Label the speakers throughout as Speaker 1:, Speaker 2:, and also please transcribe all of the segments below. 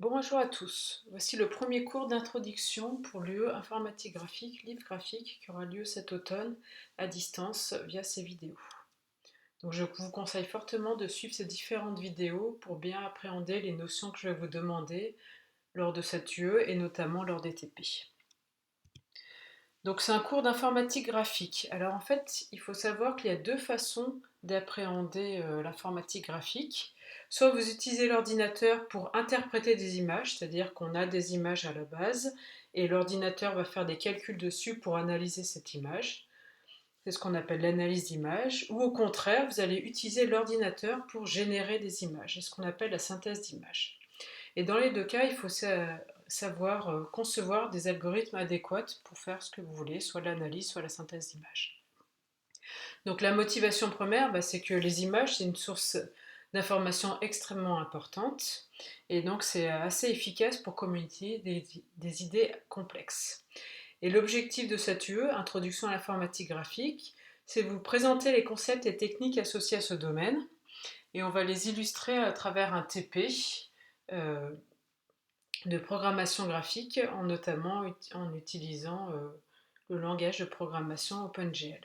Speaker 1: Bonjour à tous, voici le premier cours d'introduction pour l'UE informatique graphique, livre graphique qui aura lieu cet automne à distance via ces vidéos. Donc je vous conseille fortement de suivre ces différentes vidéos pour bien appréhender les notions que je vais vous demander lors de cette UE et notamment lors des TP. Donc c'est un cours d'informatique graphique. Alors en fait, il faut savoir qu'il y a deux façons d'appréhender l'informatique graphique. Soit vous utilisez l'ordinateur pour interpréter des images, c'est-à-dire qu'on a des images à la base et l'ordinateur va faire des calculs dessus pour analyser cette image. C'est ce qu'on appelle l'analyse d'image. Ou au contraire, vous allez utiliser l'ordinateur pour générer des images, c'est ce qu'on appelle la synthèse d'images. Et dans les deux cas, il faut savoir concevoir des algorithmes adéquats pour faire ce que vous voulez, soit l'analyse, soit la synthèse d'images. Donc la motivation première, c'est que les images, c'est une source d'information extrêmement importante, et donc c'est assez efficace pour communiquer des idées complexes. Et l'objectif de cette UE, Introduction à l'informatique graphique, c'est de vous présenter les concepts et techniques associés à ce domaine, et on va les illustrer à travers un TP, euh, de programmation graphique, notamment en utilisant le langage de programmation OpenGL.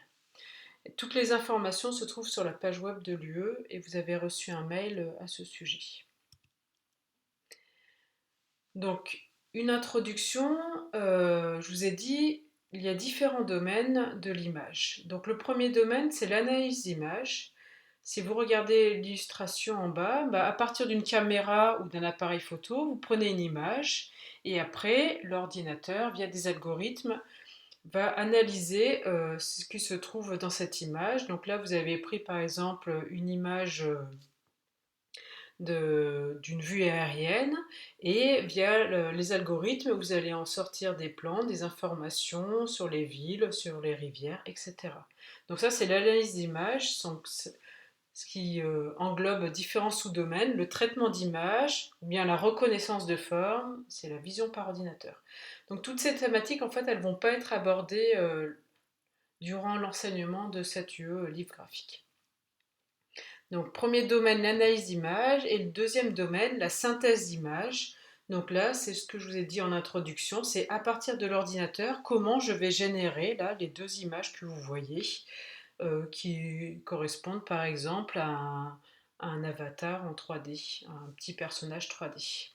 Speaker 1: Toutes les informations se trouvent sur la page web de l'UE et vous avez reçu un mail à ce sujet. Donc, une introduction, je vous ai dit, il y a différents domaines de l'image. Donc, le premier domaine, c'est l'analyse d'image. Si vous regardez l'illustration en bas, à partir d'une caméra ou d'un appareil photo, vous prenez une image et après, l'ordinateur, via des algorithmes, va analyser ce qui se trouve dans cette image. Donc là, vous avez pris par exemple une image d'une vue aérienne et via les algorithmes, vous allez en sortir des plans, des informations sur les villes, sur les rivières, etc. Donc ça, c'est l'analyse d'image, ce qui englobe différents sous-domaines, le traitement d'image, ou bien la reconnaissance de forme, c'est la vision par ordinateur. Donc toutes ces thématiques, en fait, elles ne vont pas être abordées durant l'enseignement de cette UE livre graphique. Donc premier domaine, l'analyse d'image, et le deuxième domaine, la synthèse d'image. Donc là, c'est ce que je vous ai dit en introduction, c'est à partir de l'ordinateur, comment je vais générer là les deux images que vous voyez, qui correspondent par exemple à un avatar en 3D, un petit personnage 3D.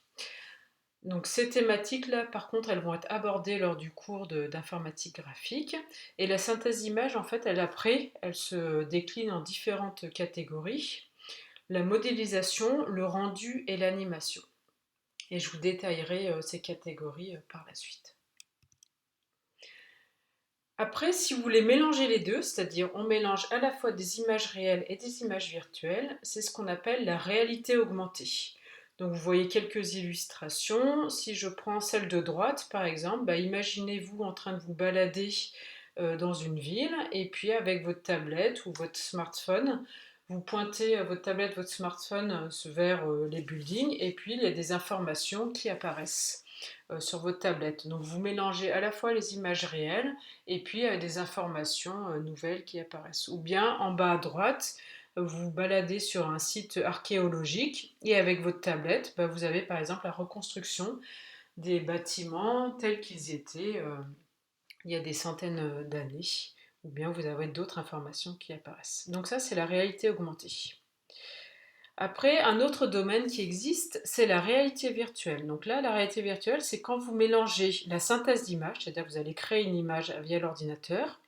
Speaker 1: Donc ces thématiques-là, par contre, elles vont être abordées lors du cours d'informatique graphique. Et la synthèse d'image, en fait, elle se décline en différentes catégories. La modélisation, le rendu et l'animation. Et je vous détaillerai ces catégories par la suite. Après, si vous voulez mélanger les deux, c'est-à-dire on mélange à la fois des images réelles et des images virtuelles, c'est ce qu'on appelle la réalité augmentée. Donc vous voyez quelques illustrations. Si je prends celle de droite, par exemple, imaginez-vous en train de vous balader dans une ville, et puis avec votre tablette ou votre smartphone, vous pointez votre tablette, votre smartphone vers les buildings, et puis il y a des informations qui apparaissent sur votre tablette. Donc vous mélangez à la fois les images réelles et puis des informations nouvelles qui apparaissent. Ou bien en bas à droite, vous vous baladez sur un site archéologique et avec votre tablette, vous avez par exemple la reconstruction des bâtiments tels qu'ils étaient il y a des centaines d'années. Ou bien vous avez d'autres informations qui apparaissent. Donc ça, c'est la réalité augmentée. Après, un autre domaine qui existe, c'est la réalité virtuelle. Donc là, la réalité virtuelle, c'est quand vous mélangez la synthèse d'image, c'est-à-dire que vous allez créer une image via l'ordinateur.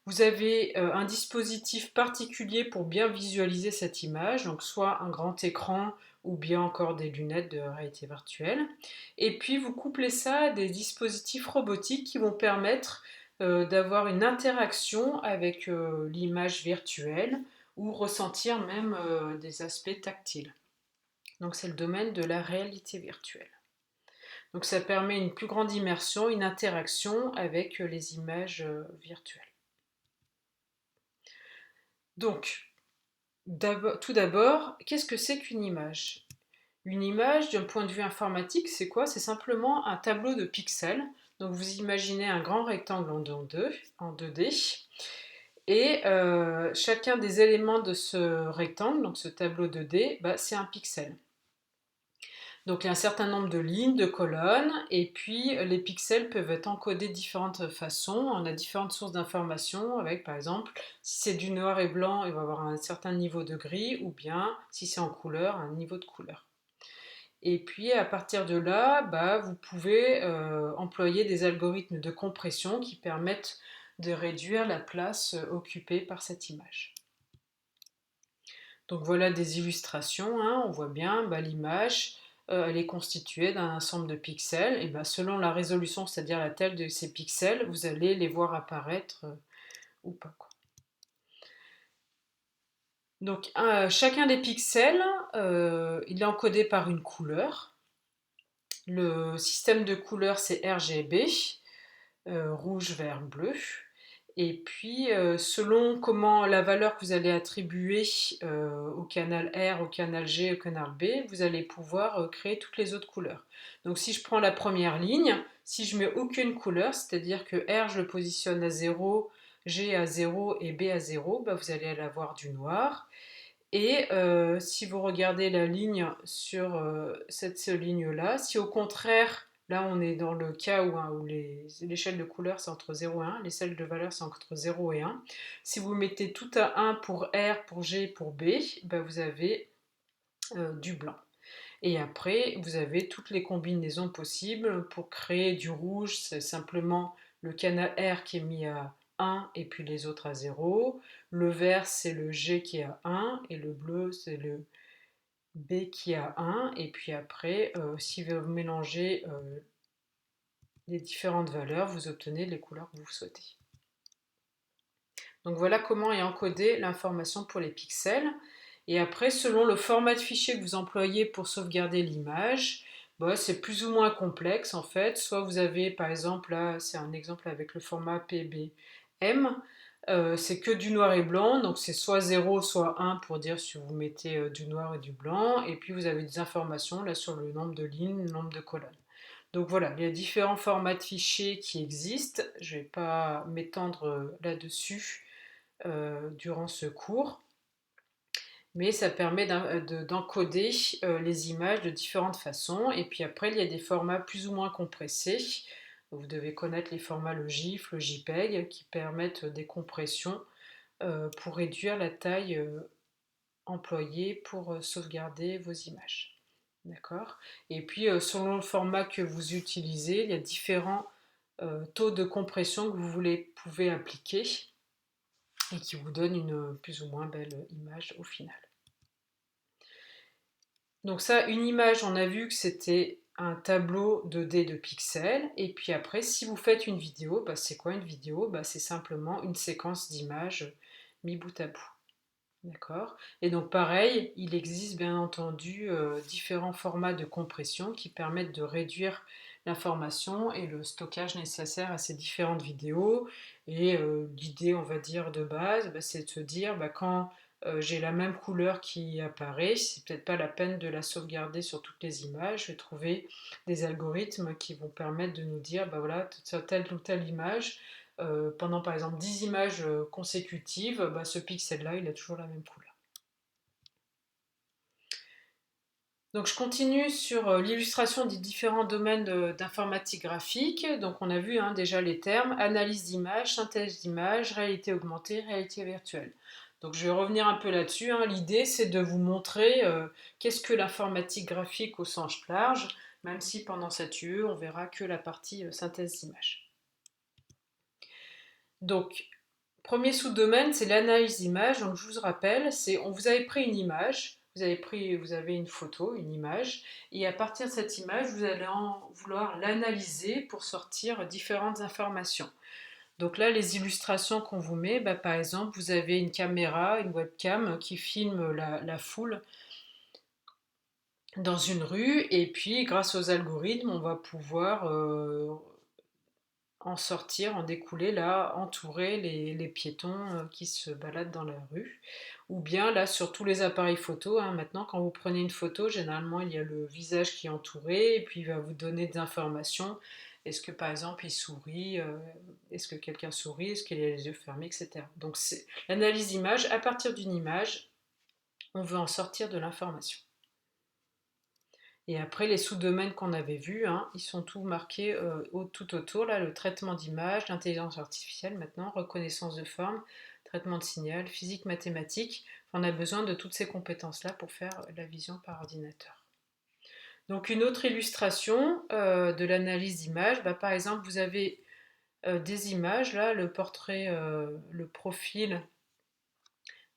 Speaker 1: Vous avez un dispositif particulier pour bien visualiser cette image, donc soit un grand écran ou bien encore des lunettes de réalité virtuelle. Et puis vous couplez ça à des dispositifs robotiques qui vont permettre d'avoir une interaction avec l'image virtuelle ou ressentir même des aspects tactiles. Donc c'est le domaine de la réalité virtuelle. Donc ça permet une plus grande immersion, une interaction avec les images virtuelles. Donc, tout d'abord, qu'est-ce que c'est qu'une image? Une image, d'un point de vue informatique, c'est quoi? C'est simplement un tableau de pixels. Donc vous imaginez un grand rectangle en 2D, et chacun des éléments de ce rectangle, donc ce tableau 2D, c'est un pixel. Donc il y a un certain nombre de lignes, de colonnes, et puis les pixels peuvent être encodés de différentes façons. On a différentes sources d'informations avec, par exemple, si c'est du noir et blanc, il va avoir un certain niveau de gris, ou bien si c'est en couleur, un niveau de couleur. Et puis à partir de là, bah, vous pouvez employer des algorithmes de compression qui permettent de réduire la place occupée par cette image. Donc voilà des illustrations, hein, on voit bien bah, l'image, elle est constituée d'un ensemble de pixels, et bah, selon la résolution, c'est-à-dire la taille de ces pixels, vous allez les voir apparaître ou pas, quoi. Donc chacun des pixels, il est encodé par une couleur. Le système de couleurs c'est RGB, rouge, vert, bleu. Et puis, selon comment la valeur que vous allez attribuer au canal R, au canal G, au canal B, vous allez pouvoir créer toutes les autres couleurs. Donc si je prends la première ligne, si je mets aucune couleur, c'est-à-dire que R je le positionne à 0, G à 0 et B à 0, bah, vous allez avoir du noir. Et si vous regardez la ligne sur cette ligne-là, si au contraire, là on est dans le cas où l'échelle de couleur c'est entre 0 et 1, l'échelle de valeur c'est entre 0 et 1, si vous mettez tout à 1 pour R, pour G, pour B, ben vous avez du blanc. Et après, vous avez toutes les combinaisons possibles pour créer du rouge, c'est simplement le canal R qui est mis à 1 et puis les autres à 0. Le vert, c'est le G qui est à 1 et le bleu, c'est le B qui est à 1. Et puis après, si vous mélangez les différentes valeurs, vous obtenez les couleurs que vous souhaitez. Donc voilà comment est encodée l'information pour les pixels. Et après, selon le format de fichier que vous employez pour sauvegarder l'image, bah, c'est plus ou moins complexe en fait. Soit vous avez, par exemple, là, c'est un exemple avec le format PBM, c'est que du noir et blanc, donc c'est soit 0, soit 1 pour dire si vous mettez du noir et du blanc, et puis vous avez des informations là sur le nombre de lignes, le nombre de colonnes. Donc voilà, il y a différents formats de fichiers qui existent. Je ne vais pas m'étendre là-dessus durant ce cours, mais ça permet d'encoder les images de différentes façons. Et puis après, il y a des formats plus ou moins compressés. Vous devez connaître les formats le GIF, le JPEG, qui permettent des compressions pour réduire la taille employée pour sauvegarder vos images. D'accord. Et puis, selon le format que vous utilisez, il y a différents taux de compression que pouvez appliquer et qui vous donne une plus ou moins belle image au final. Donc ça, une image, on a vu que c'était un tableau 2D de pixels. Et puis après, si vous faites une vidéo, bah, c'est quoi une vidéo? Bah, c'est simplement une séquence d'images mis bout à bout. D'accord. Et donc pareil, il existe bien entendu différents formats de compression qui permettent de réduire l'information et le stockage nécessaire à ces différentes vidéos. Et l'idée, on va dire, de base, bah, c'est de se dire, bah, quand j'ai la même couleur qui apparaît, c'est peut-être pas la peine de la sauvegarder sur toutes les images. Je vais trouver des algorithmes qui vont permettre de nous dire, bah voilà, telle ou telle image, pendant par exemple 10 images consécutives, bah, ce pixel-là, il a toujours la même couleur. Donc je continue sur l'illustration des différents domaines d'informatique graphique. Donc on a vu hein, déjà les termes, analyse d'image, synthèse d'image, réalité augmentée, réalité virtuelle. Donc je vais revenir un peu là-dessus, hein. L'idée c'est de vous montrer qu'est-ce que l'informatique graphique au sens large, même si pendant cette UE on verra que la partie synthèse d'image. Donc premier sous-domaine, c'est l'analyse d'image. Donc je vous rappelle, on vous avez pris une image, vous avez une photo, une image, et à partir de cette image, vous allez vouloir l'analyser pour sortir différentes informations. Donc là, les illustrations qu'on vous met, bah, par exemple, vous avez une caméra, une webcam qui filme la foule dans une rue, et puis grâce aux algorithmes, on va pouvoir en sortir, en découler, là, entourer les piétons qui se baladent dans la rue. Ou bien là, sur tous les appareils photo, hein, maintenant, quand vous prenez une photo, généralement, il y a le visage qui est entouré, et puis il va vous donner des informations. Est-ce que, par exemple, il sourit est-ce que quelqu'un sourit? Est-ce qu'il a les yeux fermés, etc. Donc, c'est l'analyse d'image. À partir d'une image, on veut en sortir de l'information. Et après, les sous-domaines qu'on avait vus, hein, ils sont tous marqués tout autour, là, le traitement d'image, l'intelligence artificielle maintenant, reconnaissance de forme, traitement de signal, physique, mathématiques. Enfin, on a besoin de toutes ces compétences-là pour faire la vision par ordinateur. Donc une autre illustration de l'analyse d'image, bah, par exemple, vous avez des images, là, le portrait, le profil,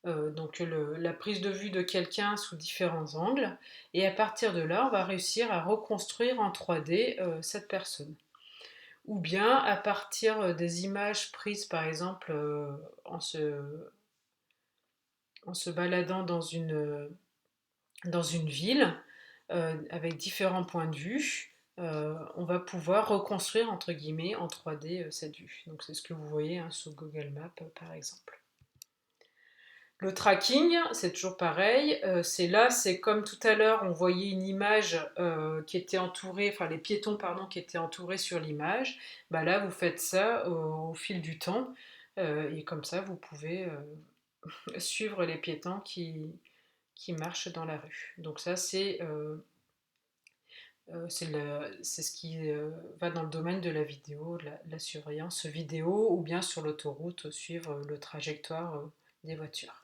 Speaker 1: donc la prise de vue de quelqu'un sous différents angles, et à partir de là, on va réussir à reconstruire en 3D cette personne. Ou bien à partir des images prises par exemple en se baladant dans une ville avec différents points de vue, on va pouvoir reconstruire entre guillemets en 3D cette vue. Donc c'est ce que vous voyez hein, sur Google Maps par exemple. Le tracking, c'est toujours pareil. C'est là, c'est comme tout à l'heure, on voyait une image qui était entourée, enfin les piétons, pardon, qui étaient entourés sur l'image. Bah là, vous faites ça au fil du temps. Et comme ça, vous pouvez suivre les piétons qui marchent dans la rue. Donc ça, c'est ce qui va dans le domaine de la vidéo, de la surveillance vidéo, ou bien sur l'autoroute, suivre le trajectoire des voitures.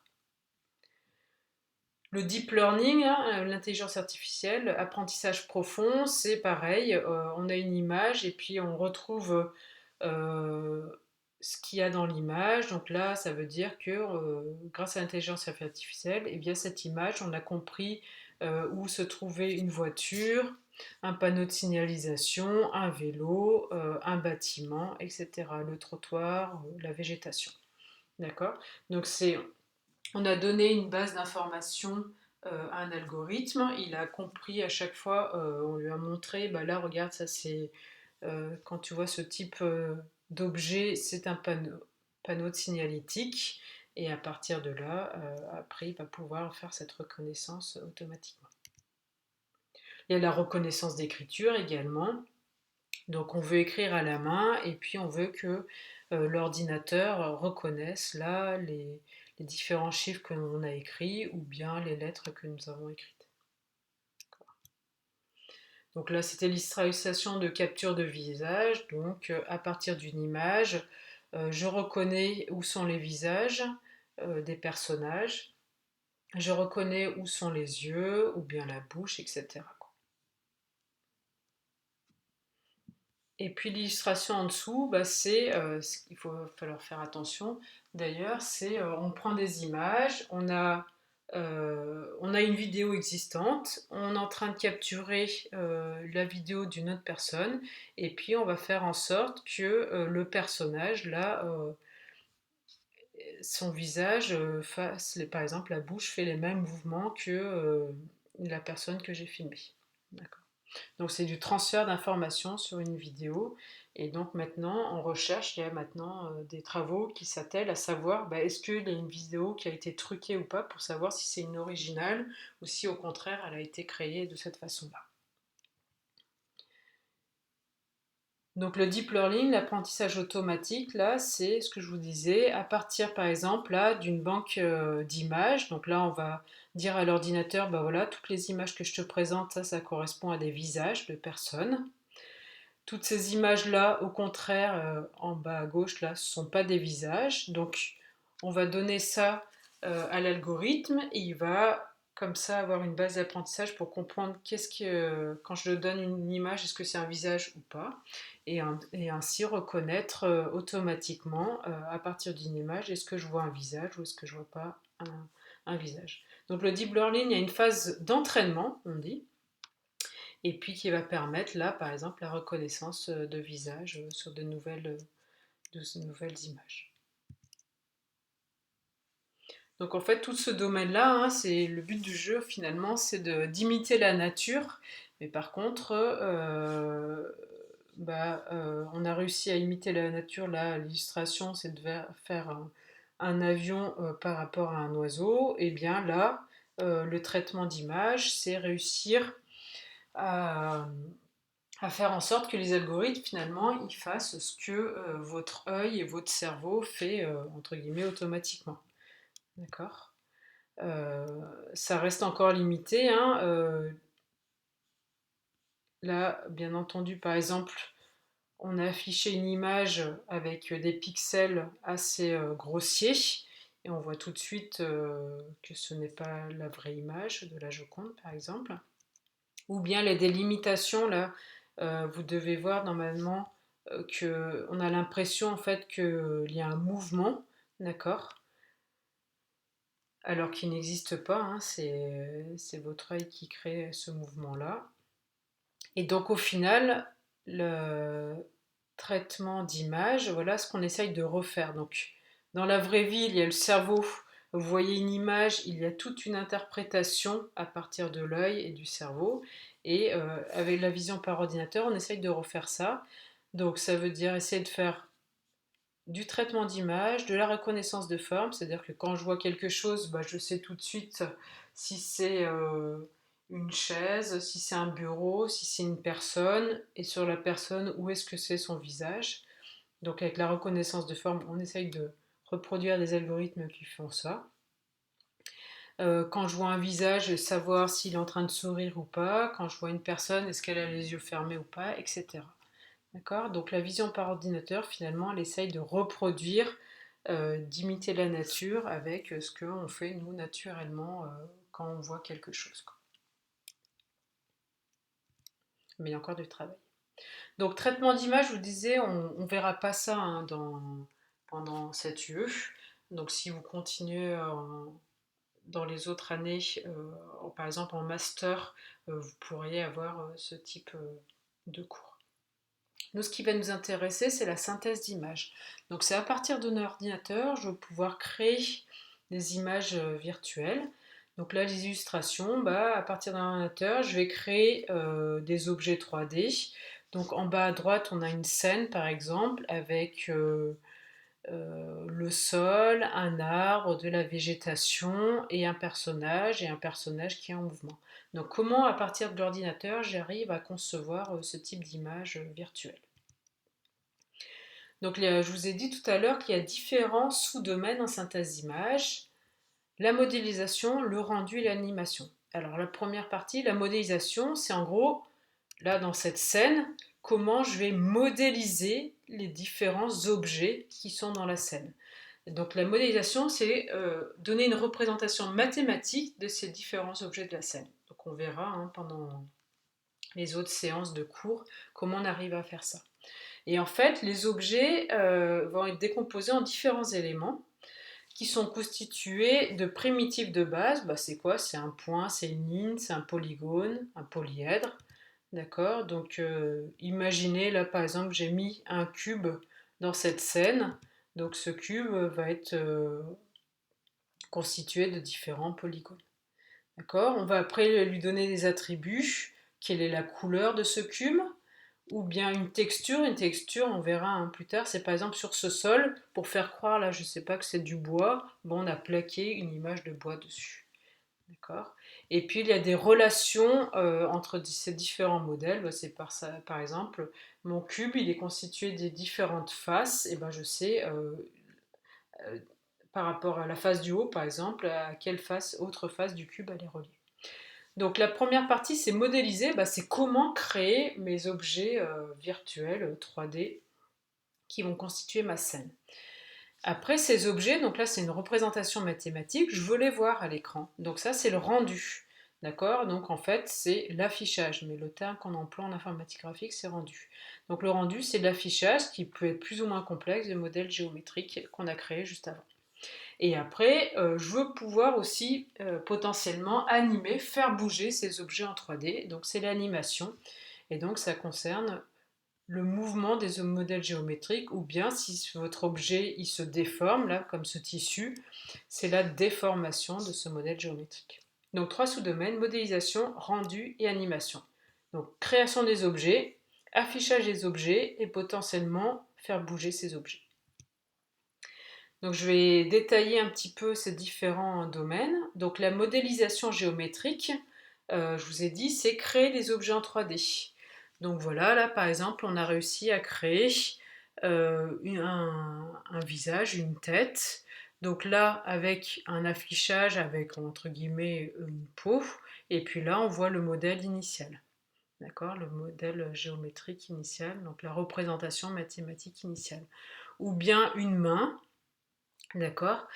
Speaker 1: Le deep learning, hein, l'intelligence artificielle, apprentissage profond, c'est pareil. On a une image et puis on retrouve euh, ce qu'il y a dans l'image. Donc là, ça veut dire que grâce à l'intelligence artificielle, eh bien, cette image, on a compris où se trouvait une voiture, un panneau de signalisation, un vélo, un bâtiment, etc. Le trottoir, la végétation. D'accord? Donc on a donné une base d'informations à un algorithme, il a compris à chaque fois, on lui a montré, bah là regarde, ça c'est, quand tu vois ce type d'objet, c'est un panneau de signalétique, et à partir de là, après il va pouvoir faire cette reconnaissance automatiquement. Il y a la reconnaissance d'écriture également, donc on veut écrire à la main et puis on veut que l'ordinateur reconnaisse là les différents chiffres que l'on a écrits ou bien les lettres que nous avons écrites. Donc là c'était l'illustration de capture de visage. Donc à partir d'une image, je reconnais où sont les visages des personnages, je reconnais où sont les yeux ou bien la bouche, etc. Et puis l'illustration en dessous, bah, c'est ce qu'il faut falloir faire attention. D'ailleurs, c'est on prend des images, on a une vidéo existante, on est en train de capturer la vidéo d'une autre personne, et puis on va faire en sorte que le personnage, là, son visage fasse, par exemple, la bouche fait les mêmes mouvements que la personne que j'ai filmée. D'accord. Donc c'est du transfert d'informations sur une vidéo. Et donc maintenant, en recherche, il y a maintenant des travaux qui s'attellent à savoir bah, est-ce qu'il y a une vidéo qui a été truquée ou pas pour savoir si c'est une originale ou si au contraire elle a été créée de cette façon-là. Donc le deep learning, l'apprentissage automatique, là, c'est ce que je vous disais, à partir par exemple là d'une banque d'images. Donc là, on va dire à l'ordinateur, bah voilà, toutes les images que je te présente, ça correspond à des visages de personnes. Toutes ces images-là, au contraire, en bas à gauche, là, ce ne sont pas des visages. Donc, on va donner ça à l'algorithme et il va, comme ça, avoir une base d'apprentissage pour comprendre quand je donne une image, est-ce que c'est un visage ou pas. Et ainsi reconnaître automatiquement, à partir d'une image, est-ce que je vois un visage ou est-ce que je ne vois pas un visage. Donc, le deep learning, il y a une phase d'entraînement, on dit, et puis qui va permettre là par exemple la reconnaissance de visage sur de nouvelles images. Donc en fait tout ce domaine-là, hein, c'est le but du jeu finalement, c'est d'imiter la nature, mais par contre on a réussi à imiter la nature, là l'illustration c'est de faire un avion par rapport à un oiseau, et bien là le traitement d'image c'est réussir à, à faire en sorte que les algorithmes finalement ils fassent ce que votre œil et votre cerveau fait entre guillemets automatiquement. D'accord. Ça reste encore limité, hein, là, bien entendu, par exemple, on a affiché une image avec des pixels assez grossiers et on voit tout de suite que ce n'est pas la vraie image de la Joconde, par exemple. Ou bien les délimitations, là, vous devez voir normalement qu'on a l'impression en fait qu'il y a un mouvement, d'accord? Alors qu'il n'existe pas, hein, c'est votre œil qui crée ce mouvement-là. Et donc au final, le traitement d'image, voilà ce qu'on essaye de refaire. Donc dans la vraie vie, il y a le cerveau. Vous voyez une image, il y a toute une interprétation à partir de l'œil et du cerveau. Et avec la vision par ordinateur, on essaye de refaire ça. Donc ça veut dire essayer de faire du traitement d'image, de la reconnaissance de forme, c'est-à-dire que quand je vois quelque chose, bah, je sais tout de suite si c'est une chaise, si c'est un bureau, si c'est une personne, et sur la personne, où est-ce que c'est son visage. Donc avec la reconnaissance de forme, on essaye de reproduire des algorithmes qui font ça. Quand je vois un visage, savoir s'il est en train de sourire ou pas. Quand je vois une personne, est-ce qu'elle a les yeux fermés ou pas, etc. D'accord? Donc la vision par ordinateur, finalement, elle essaye de reproduire, d'imiter la nature avec ce qu'on fait nous naturellement quand on voit quelque chose, quoi. Mais il y a encore du travail. Donc traitement d'image, je vous disais, on ne verra pas ça hein, pendant cette UE. Donc si vous continuez dans les autres années, par exemple en master, vous pourriez avoir ce type de cours. Nous, ce qui va nous intéresser, c'est la synthèse d'images. Donc, c'est à partir d'un ordinateur, je vais pouvoir créer des images virtuelles. Donc là, les illustrations, bah, à partir d'un ordinateur, je vais créer des objets 3D. Donc en bas à droite, on a une scène, par exemple, avec le sol, un arbre, de la végétation et un personnage qui est en mouvement. Donc comment, à partir de l'ordinateur, j'arrive à concevoir ce type d'image virtuelle. Donc, je vous ai dit tout à l'heure qu'il y a différents sous-domaines en synthèse d'image, la modélisation, le rendu et l'animation. Alors, la première partie, la modélisation, c'est en gros, là dans cette scène, comment je vais modéliser les différents objets qui sont dans la scène. Donc, la modélisation, c'est donner une représentation mathématique de ces différents objets de la scène. Donc, on verra hein, pendant les autres séances de cours comment on arrive à faire ça. Et en fait, les objets vont être décomposés en différents éléments qui sont constitués de primitives de base. Bah, c'est quoi? C'est un point, c'est une ligne, c'est un polygone, un polyèdre. D'accord? Donc imaginez là par exemple, j'ai mis un cube dans cette scène. Donc ce cube va être constitué de différents polygones. D'accord? On va après lui donner des attributs. Quelle est la couleur de ce cube? Ou bien une texture. Une texture, on verra hein, plus tard, c'est par exemple sur ce sol, pour faire croire, là, je sais pas que c'est du bois, bon, on a plaqué une image de bois dessus. D'accord? Et puis il y a des relations entre ces différents modèles. Bah, c'est par, ça, par exemple, mon cube, il est constitué des différentes faces, et ben je sais euh, par rapport à la face du haut, par exemple, à quelle face, autre face du cube elle est reliée. Donc la première partie, c'est modéliser, bah, c'est comment créer mes objets virtuels 3D qui vont constituer ma scène. Après ces objets, donc là c'est une représentation mathématique, je veux les voir à l'écran. Donc ça c'est le rendu. D'accord? Donc en fait c'est l'affichage, mais le terme qu'on emploie en informatique graphique c'est rendu. Donc le rendu c'est l'affichage qui peut être plus ou moins complexe des modèles géométriques qu'on a créés juste avant. Et après, je veux pouvoir aussi potentiellement animer, faire bouger ces objets en 3D. Donc c'est l'animation. Et donc ça concerne le mouvement des modèles géométriques ou bien si votre objet il se déforme, là comme ce tissu, c'est la déformation de ce modèle géométrique. Donc trois sous-domaines, modélisation, rendu et animation. Donc création des objets, affichage des objets et potentiellement faire bouger ces objets. Donc je vais détailler un petit peu ces différents domaines. Donc la modélisation géométrique, je vous ai dit, c'est créer des objets en 3D. Donc voilà, là par exemple, on a réussi à créer un visage, une tête. Donc là, avec un affichage, avec entre guillemets une peau, et puis là, on voit le modèle initial. d'accord, le modèle géométrique initial, donc la représentation mathématique initiale. Ou bien une main, d'accord.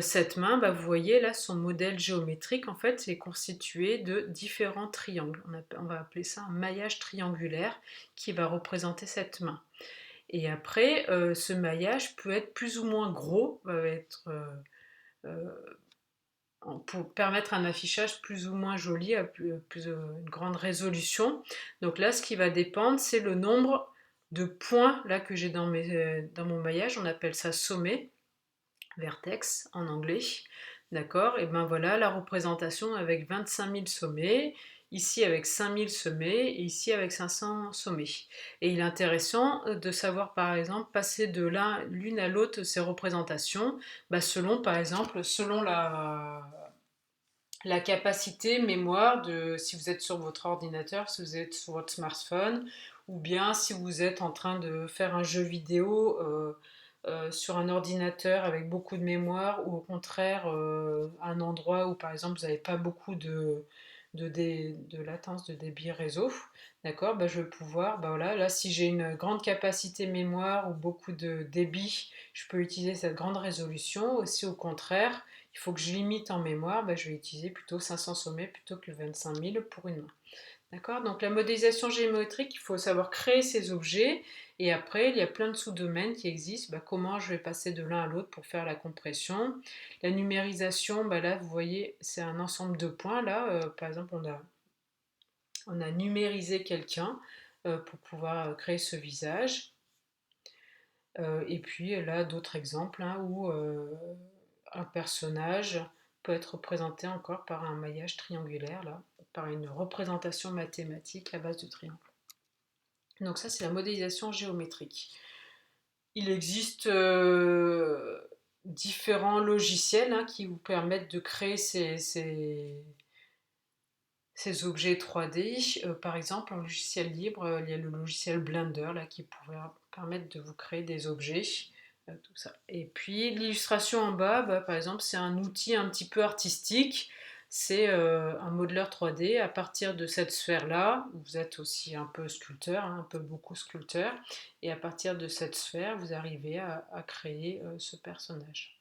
Speaker 1: Cette main, bah, vous voyez là, son modèle géométrique, en fait, est constitué de différents triangles. On va appeler ça un maillage triangulaire qui va représenter cette main. Et après, ce maillage peut être plus ou moins gros, va être euh, pour permettre un affichage plus ou moins joli, à une grande résolution. Donc là, ce qui va dépendre, c'est le nombre de points là que j'ai dans mon maillage. On appelle ça sommet, vertex en anglais. D'accord. Et ben voilà la représentation avec 25 000 sommets, ici avec 5 000 sommets et ici avec 500 sommets. Et il est intéressant de savoir par exemple passer de l'une à l'autre de ces représentations, bah, selon par exemple selon la capacité mémoire de si vous êtes sur votre ordinateur, si vous êtes sur votre smartphone, ou bien si vous êtes en train de faire un jeu vidéo sur un ordinateur avec beaucoup de mémoire, ou au contraire un endroit où par exemple vous n'avez pas beaucoup de latence de débit réseau. D'accord, bah, je vais pouvoir, bah voilà, là si j'ai une grande capacité mémoire ou beaucoup de débit, je peux utiliser cette grande résolution. Aussi au contraire, il faut que je limite en mémoire, bah, je vais utiliser plutôt 500 sommets plutôt que 25 000 pour une main. D'accord. Donc la modélisation géométrique, il faut savoir créer ces objets, et après il y a plein de sous-domaines qui existent. Bah, comment je vais passer de l'un à l'autre pour faire la compression. La numérisation, bah, là vous voyez c'est un ensemble de points. Là par exemple on a numérisé quelqu'un pour pouvoir créer ce visage. Et puis là d'autres exemples hein, où un personnage peut être représenté encore par un maillage triangulaire, là, par une représentation mathématique à base de triangles. Donc ça, c'est la modélisation géométrique. Il existe différents logiciels hein, qui vous permettent de créer ces objets 3D. Par exemple, en logiciel libre, il y a le logiciel Blender là, qui pourrait permettre de vous créer des objets. Tout ça. Et puis l'illustration en bas, bah, par exemple, c'est un outil un petit peu artistique. C'est un modeleur 3D. À partir de cette sphère-là, vous êtes aussi un peu sculpteur, hein, un peu beaucoup sculpteur. Et à partir de cette sphère, vous arrivez à créer ce personnage.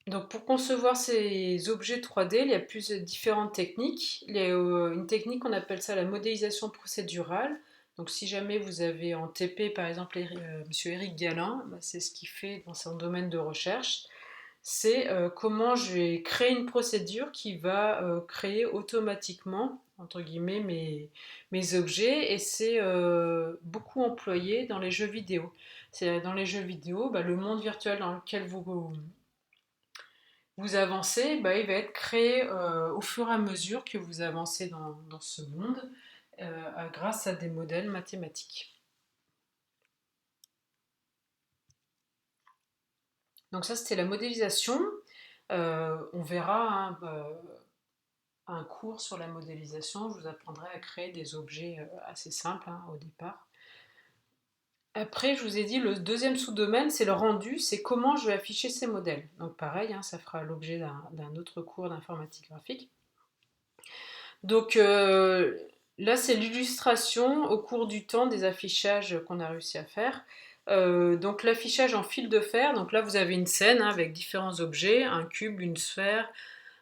Speaker 1: Donc pour concevoir ces objets 3D, il y a différentes techniques. Il y a une technique qu'on appelle ça la modélisation procédurale. Donc si jamais vous avez en TP par exemple Monsieur Éric Galin, bah, c'est ce qu'il fait dans son domaine de recherche. C'est comment je vais créer une procédure qui va créer automatiquement entre guillemets mes objets, et c'est beaucoup employé dans les jeux vidéo. C'est dans les jeux vidéo, bah, le monde virtuel dans lequel vous avancez, bah, il va être créé au fur et à mesure que vous avancez dans ce monde grâce à des modèles mathématiques. Donc ça, c'était la modélisation. On verra hein, un cours sur la modélisation. Je vous apprendrai à créer des objets assez simples hein, au départ. Après, je vous ai dit, le deuxième sous-domaine, c'est le rendu, c'est comment je vais afficher ces modèles. Donc pareil, hein, ça fera l'objet d'un autre cours d'informatique graphique. Donc là, c'est l'illustration au cours du temps des affichages qu'on a réussi à faire. Donc l'affichage en fil de fer, donc là vous avez une scène hein, avec différents objets, un cube, une sphère,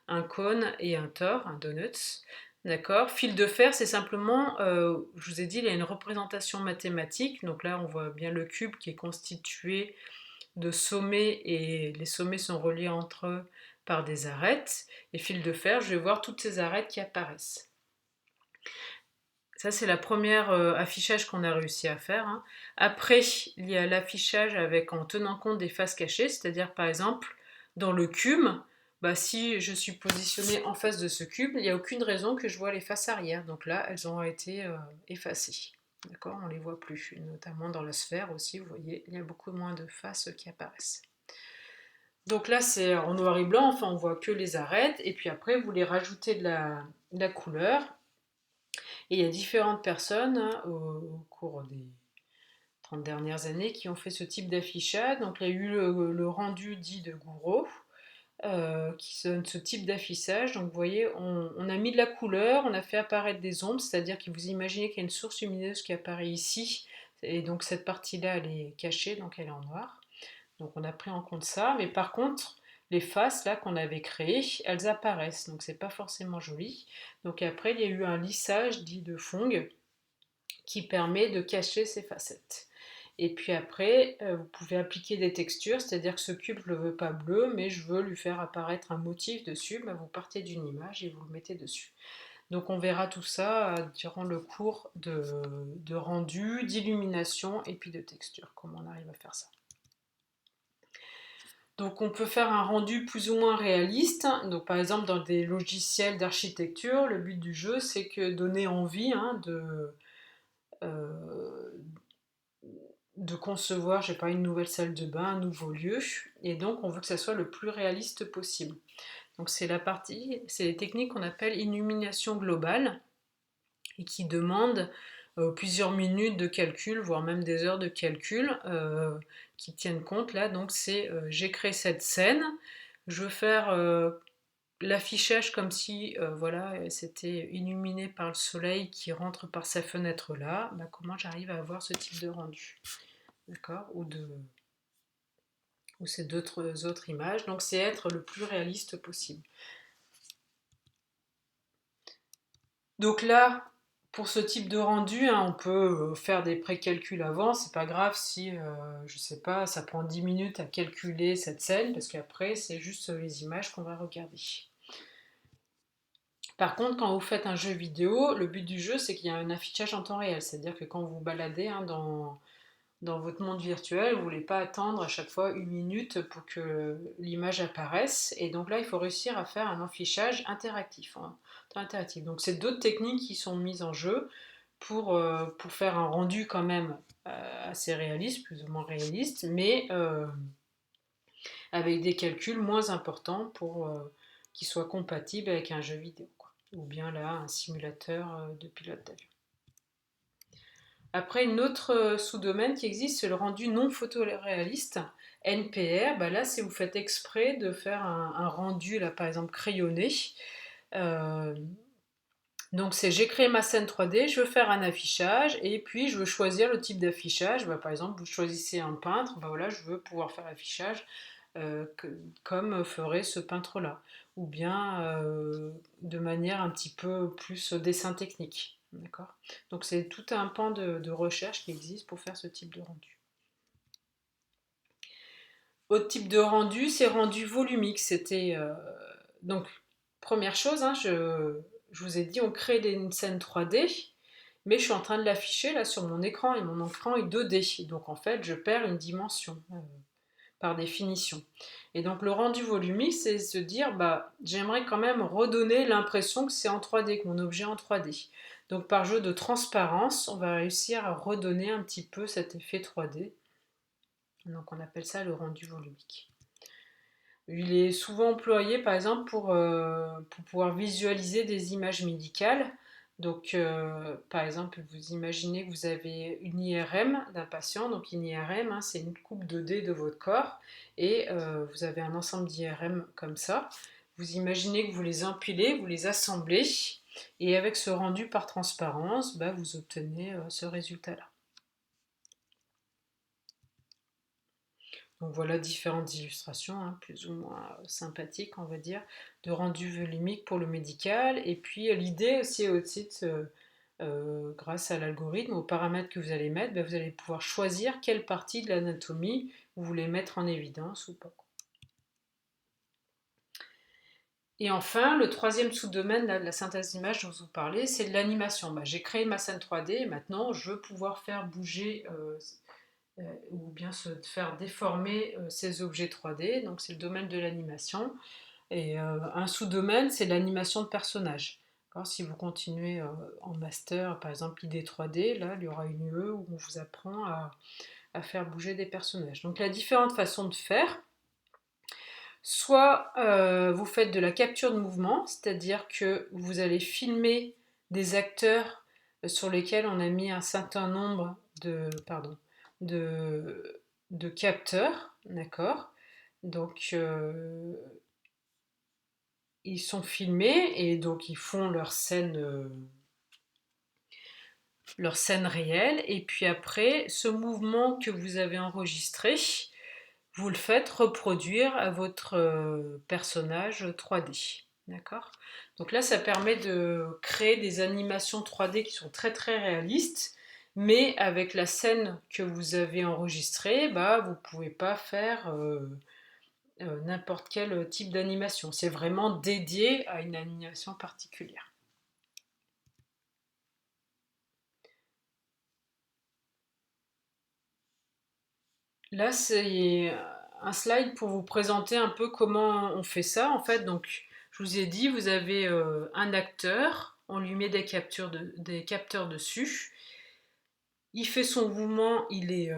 Speaker 1: un cône et un tore, un donut. D'accord. Fil de fer, c'est simplement, je vous ai dit, il y a une représentation mathématique. Donc là, on voit bien le cube qui est constitué de sommets, et les sommets sont reliés entre eux par des arêtes. Et fil de fer, je vais voir toutes ces arêtes qui apparaissent. Ça, c'est la première affichage qu'on a réussi à faire. Hein. Après, il y a l'affichage en tenant compte des faces cachées, c'est-à-dire par exemple, dans le cube, bah, si je suis positionnée en face de ce cube, il n'y a aucune raison que je vois les faces arrière. Donc là, elles ont été effacées. D'accord, on ne les voit plus. Notamment dans la sphère aussi, vous voyez, il y a beaucoup moins de faces qui apparaissent. Donc là, c'est en noir et blanc, enfin, on voit que les arêtes. Et puis après, vous les rajoutez de la couleur. Et il y a différentes personnes hein, au cours des 30 dernières années qui ont fait ce type d'affichage. Donc il y a eu le rendu dit de Gouraud, qui donne ce type d'affichage. Donc vous voyez, on a mis de la couleur, on a fait apparaître des ombres, c'est-à-dire que vous imaginez qu'il y a une source lumineuse qui apparaît ici, et donc cette partie-là, elle est cachée, donc elle est en noir. Donc on a pris en compte ça, mais par contre, les faces là qu'on avait créées, elles apparaissent, donc c'est pas forcément joli. Donc après, il y a eu un lissage dit de Phong qui permet de cacher ces facettes. Et puis après, vous pouvez appliquer des textures, c'est-à-dire que ce cube, je ne le veux pas bleu, mais je veux lui faire apparaître un motif dessus. Vous partez d'une image et vous le mettez dessus. Donc on verra tout ça durant le cours de rendu, d'illumination et puis de texture, comment on arrive à faire ça. Donc on peut faire un rendu plus ou moins réaliste. Donc par exemple dans des logiciels d'architecture, le but du jeu c'est que donner envie euh, de concevoir, je sais pas, une nouvelle salle de bain, un nouveau lieu, et donc on veut que ça soit le plus réaliste possible. Donc c'est les techniques qu'on appelle illumination globale, et qui demandent plusieurs minutes de calcul, voire même des heures de calcul, qui tiennent compte là. Donc c'est j'ai créé cette scène, je veux faire l'affichage comme si voilà, c'était illuminé par le soleil qui rentre par sa fenêtre là. Comment j'arrive à avoir ce type de rendu? D'accord, ou ces d'autres autres images. Donc c'est être le plus réaliste possible. Donc là, pour ce type de rendu, hein, on peut faire des précalculs avant. C'est pas grave si, je sais pas, ça prend 10 minutes à calculer cette scène, parce qu'après c'est juste les images qu'on va regarder. Par contre, quand vous faites un jeu vidéo, le but du jeu c'est qu'il y a un affichage en temps réel. C'est-à-dire que quand vous vous baladez dans votre monde virtuel, vous ne voulez pas attendre à chaque fois une minute pour que l'image apparaisse. Et donc là, il faut réussir à faire un affichage interactif. Hein, interactif. Donc c'est d'autres techniques qui sont mises en jeu pour faire un rendu quand même assez réaliste, plus ou moins réaliste, mais avec des calculs moins importants pour qu'ils soient compatibles avec un jeu vidéo, quoi. Ou bien là, un simulateur de pilote d'avion. Après, une autre sous-domaine qui existe, c'est le rendu non photoréaliste, NPR. Là, c'est vous faites exprès de faire un rendu, là, par exemple, crayonné. Euh, donc, c'est j'ai créé ma scène 3D, je veux faire un affichage, et puis je veux choisir le type d'affichage. Par exemple, vous choisissez un peintre, voilà, je veux pouvoir faire l'affichage comme ferait ce peintre-là. Ou bien de manière un petit peu plus dessin technique. D'accord. Donc c'est tout un pan de recherche qui existe pour faire ce type de rendu. Autre type de rendu, c'est rendu volumique. C'était donc première chose, hein, je vous ai dit, on crée une scène 3D, mais je suis en train de l'afficher là sur mon écran et mon écran est 2D. Donc en fait, je perds une dimension par définition. Et donc le rendu volumique, c'est se dire, j'aimerais quand même redonner l'impression que c'est en 3D, que mon objet est en 3D. Donc par jeu de transparence, on va réussir à redonner un petit peu cet effet 3D. Donc on appelle ça le rendu volumique. Il est souvent employé par exemple pour pouvoir visualiser des images médicales. Donc par exemple, vous imaginez que vous avez une IRM d'un patient. Donc une IRM, hein, c'est une coupe 2D de votre corps. Et vous avez un ensemble d'IRM comme ça. Vous imaginez que vous les empilez, vous les assemblez. Et avec ce rendu par transparence, vous obtenez ce résultat-là. Donc voilà différentes illustrations, hein, plus ou moins sympathiques, on va dire, de rendu volumique pour le médical. Et puis l'idée aussi, grâce à l'algorithme, aux paramètres que vous allez mettre, vous allez pouvoir choisir quelle partie de l'anatomie vous voulez mettre en évidence ou pas. Et enfin, le troisième sous-domaine de la synthèse d'image dont je vous parlais, c'est de l'animation. J'ai créé ma scène 3D et maintenant je veux pouvoir faire bouger ou bien se faire déformer ces objets 3D. Donc c'est le domaine de l'animation. Et un sous-domaine, c'est l'animation de personnages. Alors, si vous continuez en master, par exemple ID 3D, là, il y aura une UE où on vous apprend à faire bouger des personnages. Donc, la différente façon de faire, soit vous faites de la capture de mouvement, c'est-à-dire que vous allez filmer des acteurs sur lesquels on a mis un certain nombre de capteurs, d'accord. Donc, ils sont filmés et donc ils font leur scène réelle. Et puis après, ce mouvement que vous avez enregistré, vous le faites reproduire à votre personnage 3D. D'accord? Donc là, ça permet de créer des animations 3D qui sont très très réalistes, mais avec la scène que vous avez enregistrée, bah, vous ne pouvez pas faire n'importe quel type d'animation. C'est vraiment dédié à une animation particulière. Là, c'est un slide pour vous présenter un peu comment on fait ça. En fait, donc, je vous ai dit, vous avez un acteur, on lui met des capteurs dessus. Il fait son mouvement, il est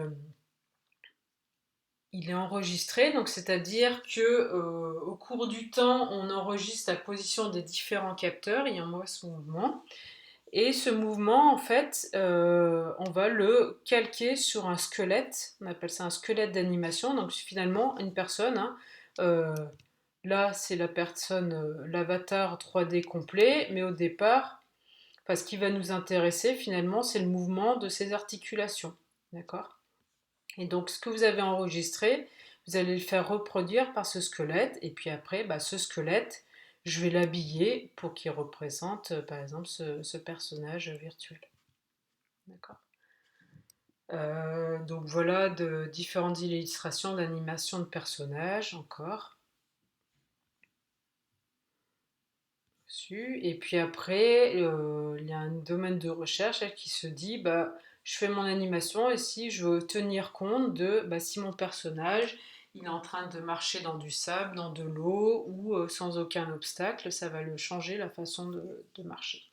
Speaker 1: enregistré, donc c'est-à-dire que au cours du temps, on enregistre la position des différents capteurs, il envoie son mouvement. Et ce mouvement, en fait, on va le calquer sur un squelette. On appelle ça un squelette d'animation. Donc finalement, une personne, hein, euh, là, c'est la personne, l'avatar 3D complet, mais au départ, enfin, ce qui va nous intéresser finalement, c'est le mouvement de ses articulations. D'accord? Et donc, ce que vous avez enregistré, vous allez le faire reproduire par ce squelette. Et puis après, bah, ce squelette, je vais l'habiller pour qu'il représente, par exemple, ce personnage virtuel. D'accord. Donc voilà de différentes illustrations d'animation de personnages encore. Et puis après, il y a un domaine de recherche qui se dit, bah, je fais mon animation et si je veux tenir compte de bah, si mon personnage il est en train de marcher dans du sable, dans de l'eau ou sans aucun obstacle, ça va le changer la façon de marcher.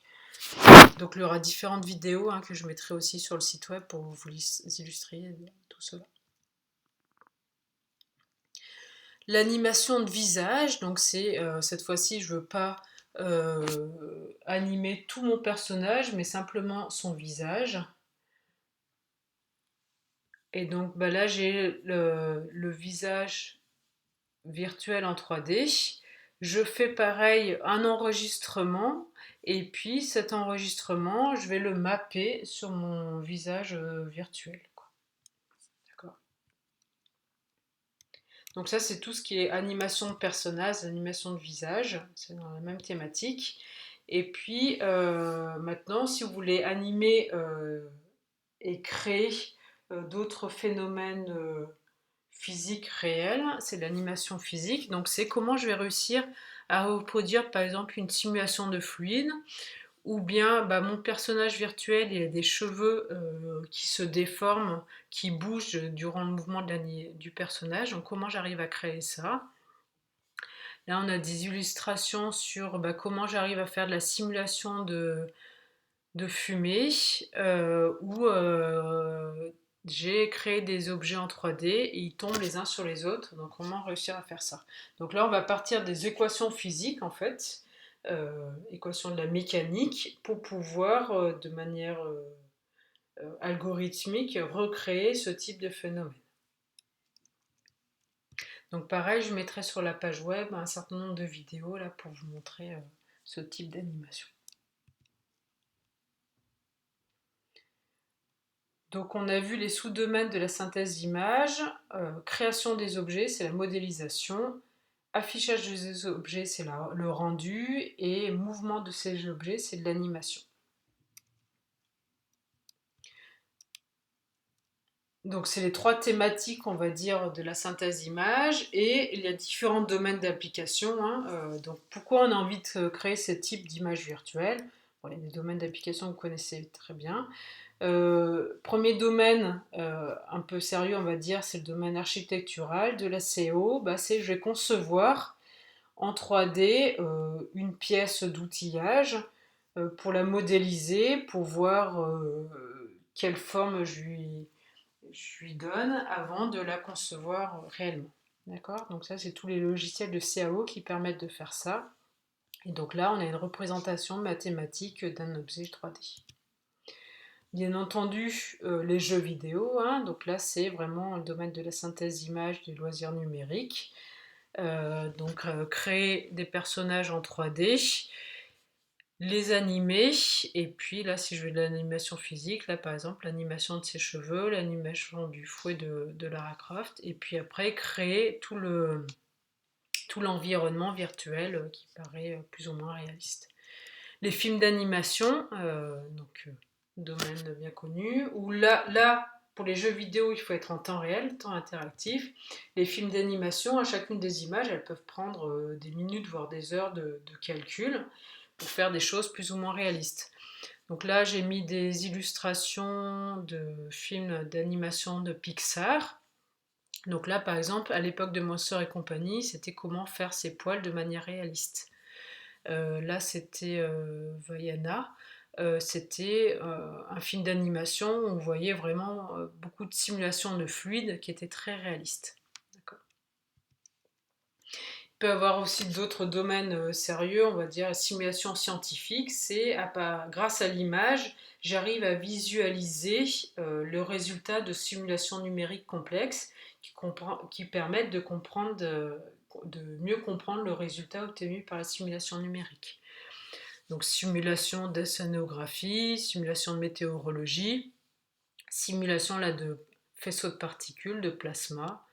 Speaker 1: Donc il y aura différentes vidéos hein, que je mettrai aussi sur le site web pour vous illustrer tout cela. L'animation de visage, donc c'est cette fois-ci je veux pas animer tout mon personnage, mais simplement son visage. Et donc bah là j'ai le visage virtuel en 3D. Je fais pareil un enregistrement et puis cet enregistrement je vais le mapper sur mon visage virtuel. D'accord. Donc ça c'est tout ce qui est animation de personnage, animation de visage, c'est dans la même thématique. Et puis maintenant si vous voulez animer et créer d'autres phénomènes physiques réels, c'est l'animation physique. Donc c'est comment je vais réussir à reproduire par exemple une simulation de fluide, ou bien bah, mon personnage virtuel il a des cheveux qui se déforment, qui bougent durant le mouvement du personnage. Donc comment j'arrive à créer ça? Là on a des illustrations sur bah, comment j'arrive à faire de la simulation de fumée, où j'ai créé des objets en 3D et ils tombent les uns sur les autres. Donc comment réussir à faire ça? Donc là on va partir des équations physiques en fait, équations de la mécanique, pour pouvoir de manière algorithmique recréer ce type de phénomène. Donc pareil, je mettrai sur la page web un certain nombre de vidéos là pour vous montrer ce type d'animation. Donc on a vu les sous-domaines de la synthèse d'images, création des objets, c'est la modélisation, affichage des objets, c'est le rendu, et mouvement de ces objets, c'est de l'animation. Donc c'est les trois thématiques, on va dire, de la synthèse d'image, et il y a différents domaines d'application. Hein, donc pourquoi on a envie de créer ce type d'image virtuelle? Bon, il y a des domaines d'application que vous connaissez très bien. Premier domaine un peu sérieux, on va dire, c'est le domaine architectural de la CO. Bah, c'est je vais concevoir en 3D une pièce d'outillage pour la modéliser, pour voir quelle forme je lui donne avant de la concevoir réellement. D'accord? Donc ça, c'est tous les logiciels de CAO qui permettent de faire ça. Et donc là, on a une représentation mathématique d'un objet 3D. Bien entendu, les jeux vidéo, hein, donc là c'est vraiment le domaine de la synthèse d'image, des loisirs numériques. Créer des personnages en 3D, les animer, et puis là, si je veux de l'animation physique, là par exemple, l'animation de ses cheveux, l'animation du fouet de Lara Croft, et puis après, créer tout l'environnement virtuel qui paraît plus ou moins réaliste. Les films d'animation, domaine bien connu, où là, pour les jeux vidéo, il faut être en temps réel, temps interactif. Les films d'animation, à chacune des images, elles peuvent prendre des minutes, voire des heures de calcul pour faire des choses plus ou moins réalistes. Donc là, j'ai mis des illustrations de films d'animation de Pixar. Donc là, par exemple, à l'époque de Monster et compagnie, c'était comment faire ses poils de manière réaliste. Là, c'était Vaiana. C'était un film d'animation où on voyait vraiment beaucoup de simulations de fluides qui étaient très réalistes. D'accord. Il peut y avoir aussi d'autres domaines sérieux, on va dire la simulation scientifique. C'est grâce à l'image, j'arrive à visualiser le résultat de simulations numériques complexes qui permettent de mieux comprendre le résultat obtenu par la simulation numérique. Donc simulation d'océanographie, simulation de météorologie, simulation là, de faisceaux de particules, de plasma,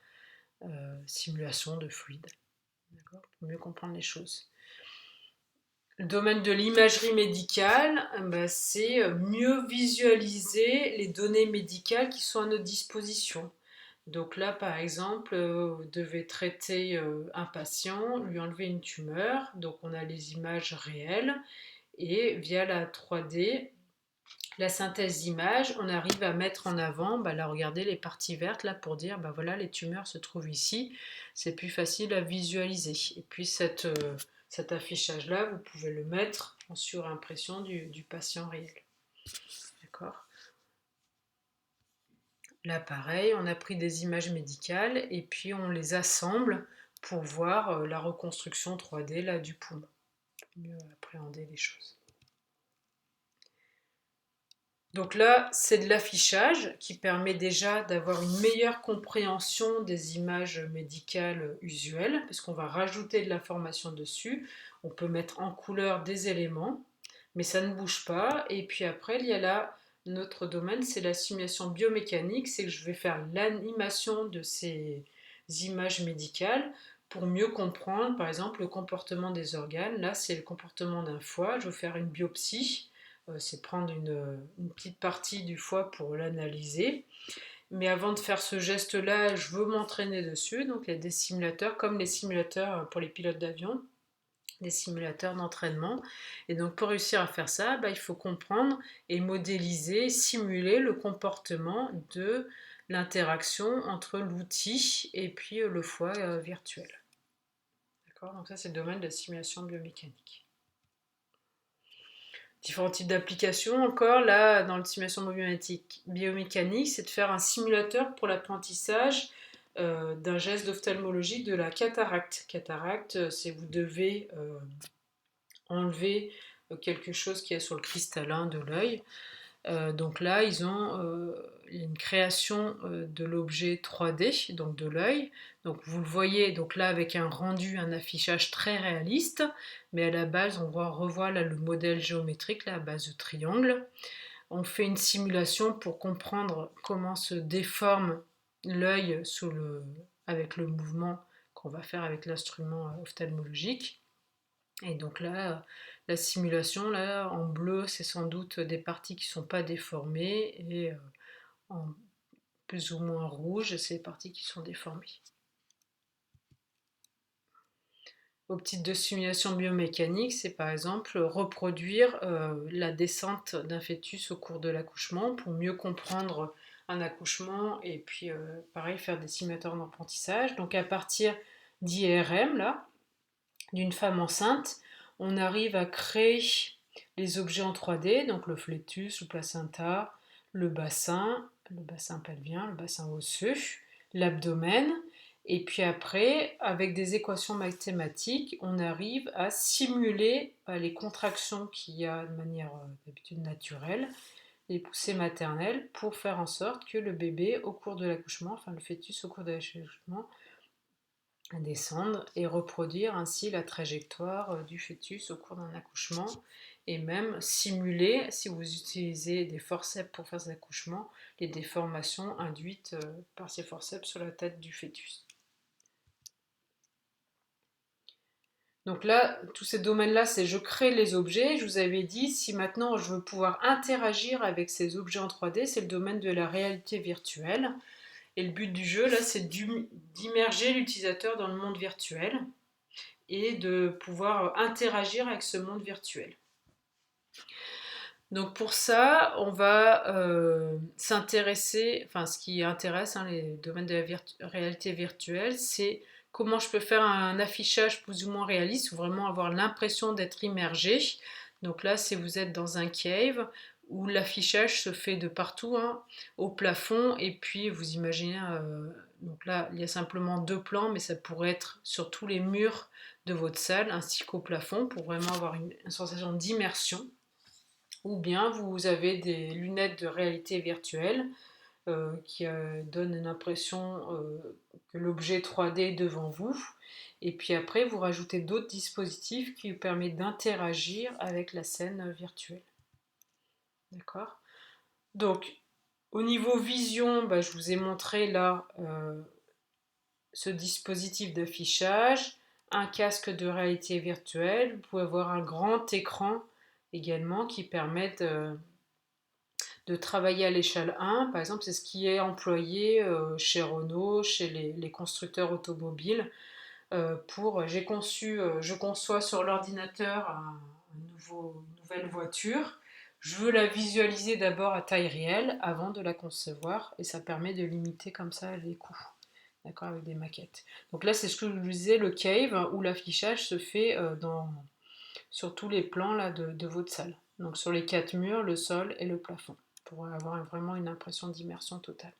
Speaker 1: simulation de fluides, pour mieux comprendre les choses. Le domaine de l'imagerie médicale, c'est mieux visualiser les données médicales qui sont à notre disposition. Donc là, par exemple, vous devez traiter un patient, lui enlever une tumeur, donc on a les images réelles, et via la 3D, la synthèse d'images, on arrive à mettre en avant, là regardez les parties vertes là pour dire, voilà les tumeurs se trouvent ici, c'est plus facile à visualiser. Et puis cet affichage-là, vous pouvez le mettre en surimpression du patient réel. D'accord. Là pareil, on a pris des images médicales et puis on les assemble pour voir la reconstruction 3D là, du poumon, pour mieux appréhender les choses. Donc là, c'est de l'affichage qui permet déjà d'avoir une meilleure compréhension des images médicales usuelles, parce qu'on va rajouter de l'information dessus. On peut mettre en couleur des éléments, mais ça ne bouge pas. Et puis après, il y a là, notre domaine, c'est la simulation biomécanique, c'est que je vais faire l'animation de ces images médicales pour mieux comprendre, par exemple, le comportement des organes. Là, c'est le comportement d'un foie. Je vais faire une biopsie, c'est prendre une petite partie du foie pour l'analyser. Mais avant de faire ce geste-là, je veux m'entraîner dessus. Donc il y a des simulateurs, comme les simulateurs pour les pilotes d'avion, des simulateurs d'entraînement. Et donc pour réussir à faire ça, il faut comprendre et modéliser, simuler le comportement de l'interaction entre l'outil et puis le foie virtuel. D'accord. Donc ça, c'est le domaine de la simulation biomécanique. Différents types d'applications encore, là, dans le simulation biomécanique, c'est de faire un simulateur pour l'apprentissage d'un geste d'ophtalmologie de la cataracte. Cataracte, c'est vous devez enlever quelque chose qui est sur le cristallin de l'œil. Donc là, ils ont une création de l'objet 3D, donc de l'œil. Donc vous le voyez, donc là avec un rendu, un affichage très réaliste, mais à la base, on revoit là le modèle géométrique, là, à base de triangle. On fait une simulation pour comprendre comment se déforme l'œil avec le mouvement qu'on va faire avec l'instrument ophtalmologique. Et donc là, la simulation, là, en bleu, c'est sans doute des parties qui ne sont pas déformées, et en plus ou moins rouge, c'est les parties qui sont déformées. Au titre de simulation biomécanique, c'est par exemple reproduire la descente d'un fœtus au cours de l'accouchement pour mieux comprendre un accouchement, et puis pareil, faire des simulateurs d'apprentissage. Donc à partir d'IRM, là, d'une femme enceinte, on arrive à créer les objets en 3D, donc le fœtus, le placenta, le bassin pelvien, le bassin osseux, l'abdomen, et puis après, avec des équations mathématiques, on arrive à simuler les contractions qu'il y a de manière d'habitude naturelle, les poussées maternelles, pour faire en sorte que le bébé, au cours de l'accouchement, enfin le fœtus au cours de l'accouchement, à descendre et reproduire ainsi la trajectoire du fœtus au cours d'un accouchement et même simuler, si vous utilisez des forceps pour faire cet accouchement, les déformations induites par ces forceps sur la tête du fœtus. Donc là, tous ces domaines-là, c'est je crée les objets. Je vous avais dit, si maintenant je veux pouvoir interagir avec ces objets en 3D, c'est le domaine de la réalité virtuelle. Et le but du jeu, là, c'est d'immerger l'utilisateur dans le monde virtuel et de pouvoir interagir avec ce monde virtuel. Donc pour ça, on va s'intéresser, enfin ce qui intéresse les domaines de la réalité virtuelle, c'est comment je peux faire un affichage plus ou moins réaliste, ou vraiment avoir l'impression d'être immergé. Donc là, si vous êtes dans un cave, où l'affichage se fait de partout, hein, au plafond, et puis vous imaginez, donc là, il y a simplement 2 plans, mais ça pourrait être sur tous les murs de votre salle, ainsi qu'au plafond, pour vraiment avoir une sensation d'immersion. Ou bien vous avez des lunettes de réalité virtuelle qui donnent une impression que l'objet 3D est devant vous. Et puis après, vous rajoutez d'autres dispositifs qui vous permettent d'interagir avec la scène virtuelle. D'accord? Donc, au niveau vision, je vous ai montré là ce dispositif d'affichage, un casque de réalité virtuelle. Vous pouvez avoir un grand écran également qui permet de travailler à l'échelle 1. Par exemple, c'est ce qui est employé chez Renault, chez les constructeurs automobiles. Je conçois sur l'ordinateur une nouvelle voiture. Je veux la visualiser d'abord à taille réelle avant de la concevoir et ça permet de limiter comme ça les coûts. D'accord, avec des maquettes. Donc là, c'est ce que je vous disais, le cave, où l'affichage se fait sur tous les plans là, de votre salle. Donc sur les 4 murs, le sol et le plafond, pour avoir vraiment une impression d'immersion totale.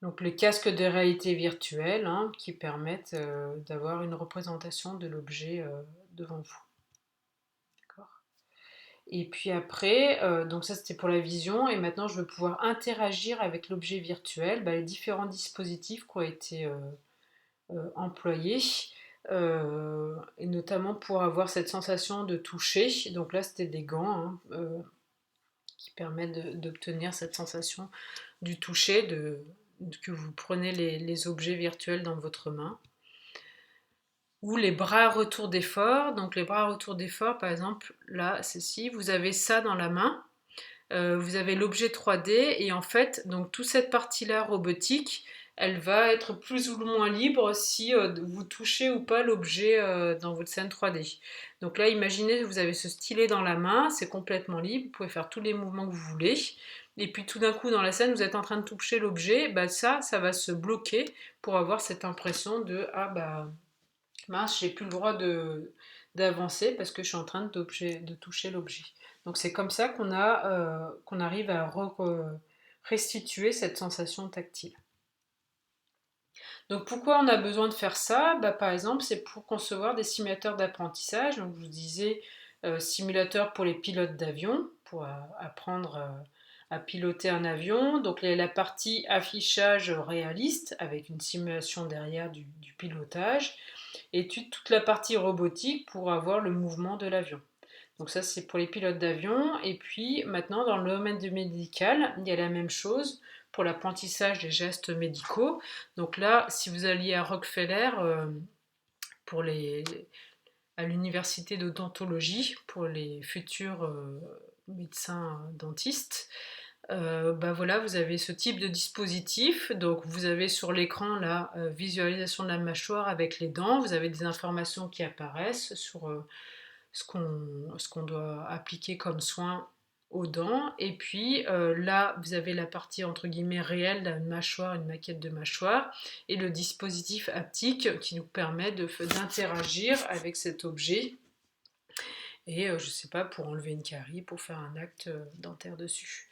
Speaker 1: Donc les casques de réalité virtuelle qui permettent d'avoir une représentation de l'objet devant vous. D'accord. Et puis après, donc ça c'était pour la vision, et maintenant je veux pouvoir interagir avec l'objet virtuel, les différents dispositifs qui ont été employés, et notamment pour avoir cette sensation de toucher. Donc là c'était des gants qui permettent d'obtenir cette sensation du toucher, que vous prenez les objets virtuels dans votre main. Ou les bras retour d'effort. Donc les bras retour d'effort, par exemple, là, ceci, vous avez ça dans la main. Vous avez l'objet 3D et en fait, donc toute cette partie-là robotique, elle va être plus ou moins libre si vous touchez ou pas l'objet dans votre scène 3D. Donc là, imaginez que vous avez ce stylet dans la main, c'est complètement libre, vous pouvez faire tous les mouvements que vous voulez. Et puis tout d'un coup, dans la scène, vous êtes en train de toucher l'objet, ça va se bloquer pour avoir cette impression de mince, j'ai plus le droit d'avancer parce que je suis en train de toucher l'objet. Donc c'est comme ça qu'on arrive à restituer cette sensation tactile. Donc pourquoi on a besoin de faire ça? Par exemple, c'est pour concevoir des simulateurs d'apprentissage. Donc je vous disais simulateur pour les pilotes d'avion, pour apprendre à piloter un avion. Donc la partie affichage réaliste avec une simulation derrière du pilotage. Et toute la partie robotique pour avoir le mouvement de l'avion. Donc ça c'est pour les pilotes d'avion. Et puis maintenant dans le domaine du médical, il y a la même chose pour l'apprentissage des gestes médicaux. Donc là, si vous alliez à Rockefeller à l'université d'odontologie pour les futurs médecins dentistes, voilà, vous avez ce type de dispositif. Donc vous avez sur l'écran la visualisation de la mâchoire avec les dents, vous avez des informations qui apparaissent sur ce qu'on doit appliquer comme soin aux dents, et puis là vous avez la partie entre guillemets réelle d'une mâchoire, une maquette de mâchoire, et le dispositif haptique qui nous permet d'interagir avec cet objet, et je sais pas, pour enlever une carie, pour faire un acte dentaire dessus.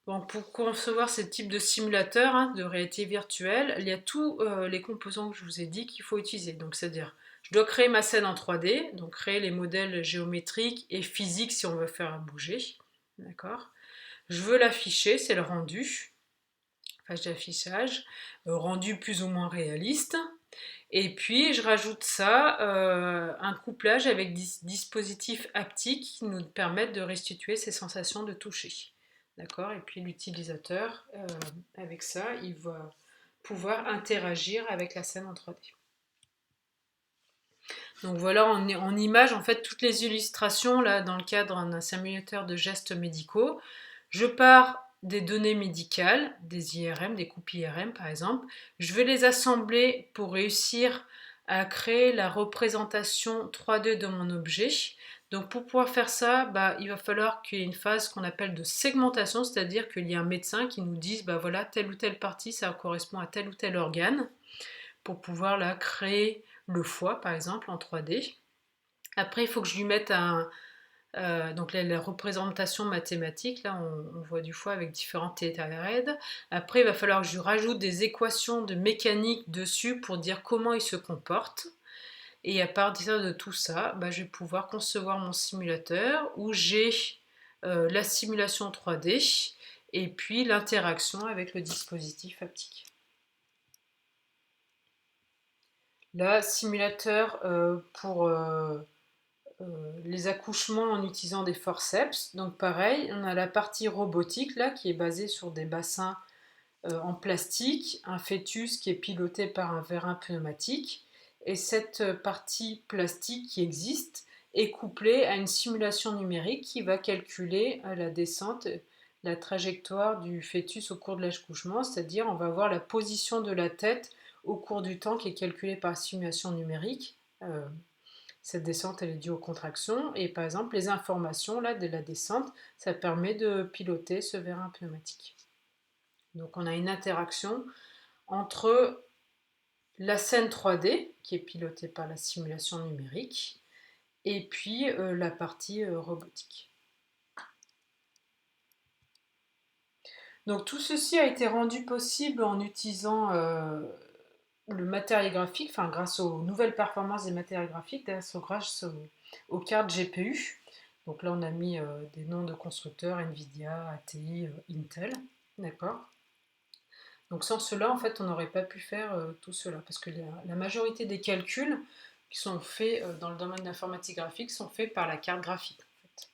Speaker 1: Bon, pour concevoir ce type de simulateur de réalité virtuelle, il y a tous les composants que je vous ai dit qu'il faut utiliser. Donc, c'est-à-dire, je dois créer ma scène en 3D, donc créer les modèles géométriques et physiques si on veut faire bouger. D'accord. Je veux l'afficher, c'est le rendu. page d'affichage, rendu plus ou moins réaliste. Et puis je rajoute ça, un couplage avec des dispositifs haptiques qui nous permettent de restituer ces sensations de toucher. D'accord? Et puis l'utilisateur, avec ça, il va pouvoir interagir avec la scène en 3D. Donc voilà en image en fait toutes les illustrations là dans le cadre d'un simulateur de gestes médicaux. Je pars des données médicales, des IRM, des coupes IRM par exemple. Je vais les assembler pour réussir à créer la représentation 3D de mon objet. Donc pour pouvoir faire ça, il va falloir qu'il y ait une phase qu'on appelle de segmentation, c'est-à-dire qu'il y a un médecin qui nous dise voilà, telle ou telle partie, ça correspond à tel ou tel organe, pour pouvoir là créer le foie par exemple en 3D. Après, il faut que je lui mette donc la représentation mathématique, là on voit du foie avec différentes tétrahèdres. Après, il va falloir que je lui rajoute des équations de mécanique dessus pour dire comment il se comporte. Et à partir de tout ça, je vais pouvoir concevoir mon simulateur où j'ai la simulation 3D et puis l'interaction avec le dispositif haptique. Là, simulateur pour les accouchements en utilisant des forceps. Donc pareil, on a la partie robotique là qui est basée sur des bassins en plastique, un fœtus qui est piloté par un vérin pneumatique. Et cette partie plastique qui existe est couplée à une simulation numérique qui va calculer la descente, la trajectoire du fœtus au cours de l'accouchement, c'est-à-dire on va voir la position de la tête au cours du temps qui est calculée par simulation numérique. Cette descente, elle est due aux contractions. Et par exemple, les informations là, de la descente, ça permet de piloter ce vérin pneumatique. Donc on a une interaction entre la scène 3D, qui est pilotée par la simulation numérique, et puis la partie robotique. Donc tout ceci a été rendu possible en utilisant le matériel graphique, grâce aux nouvelles performances des matériels graphiques, grâce aux cartes GPU. Donc là, on a mis des noms de constructeurs, Nvidia, ATI, Intel, d'accord. Donc sans cela, en fait, on n'aurait pas pu faire tout cela, parce que la majorité des calculs qui sont faits dans le domaine de l'informatique graphique sont faits par la carte graphique. En fait.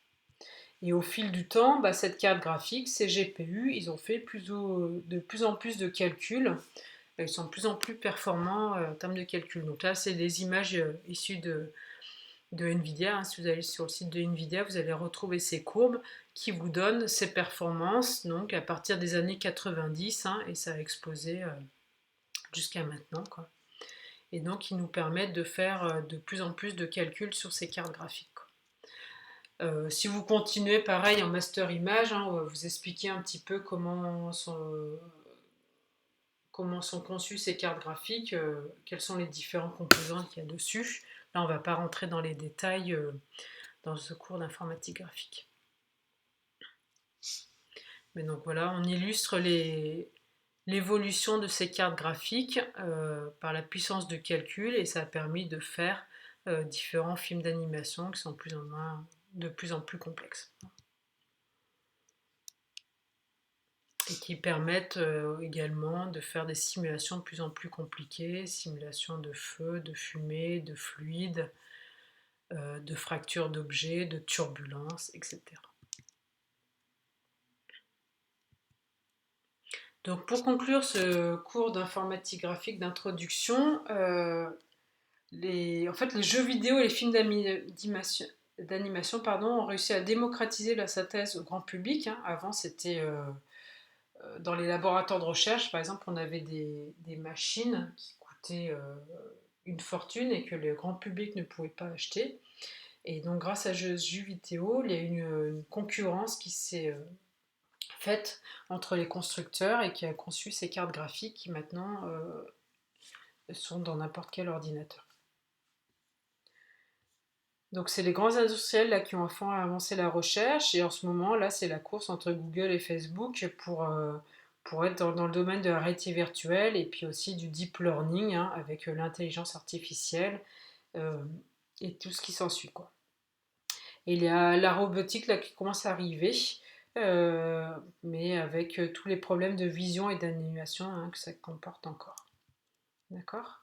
Speaker 1: Et au fil du temps, cette carte graphique, ces GPU, ils ont fait de plus en plus de calculs. Ils sont de plus en plus performants en termes de calcul. Donc là, c'est des images issues de Nvidia. Si vous allez sur le site de Nvidia, vous allez retrouver ces courbes qui vous donnent ces performances donc à partir des années 90 et ça a explosé jusqu'à maintenant. Quoi. Et donc, ils nous permettent de faire de plus en plus de calculs sur ces cartes graphiques. Si vous continuez pareil en master image, on va vous expliquer un petit peu comment sont conçues ces cartes graphiques, quels sont les différents composants qu'il y a dessus. Là, on ne va pas rentrer dans les détails dans ce cours d'informatique graphique. Mais donc voilà, on illustre l'évolution de ces cartes graphiques par la puissance de calcul et ça a permis de faire différents films d'animation qui sont de plus en plus complexes. Et qui permettent également de faire des simulations de plus en plus compliquées, simulations de feu, de fumée, de fluide, de fractures d'objets, de turbulences, etc. Donc pour conclure ce cours d'informatique graphique d'introduction, les jeux vidéo et les films d'animation ont réussi à démocratiser la synthèse au grand public. Avant, c'était dans les laboratoires de recherche, par exemple, on avait des machines qui coûtaient une fortune et que le grand public ne pouvait pas acheter. Et donc, grâce à jeux vidéo, il y a une concurrence qui s'est faite entre les constructeurs et qui a conçu ces cartes graphiques qui maintenant sont dans n'importe quel ordinateur. Donc c'est les grands industriels là qui ont enfin avancé la recherche et en ce moment là c'est la course entre Google et Facebook pour être dans le domaine de la réalité virtuelle et puis aussi du deep learning avec l'intelligence artificielle euh, et tout ce qui s'ensuit quoi. Et il y a la robotique là qui commence à arriver. mais avec tous les problèmes de vision et d'animation hein, que ça comporte encore. D'accord?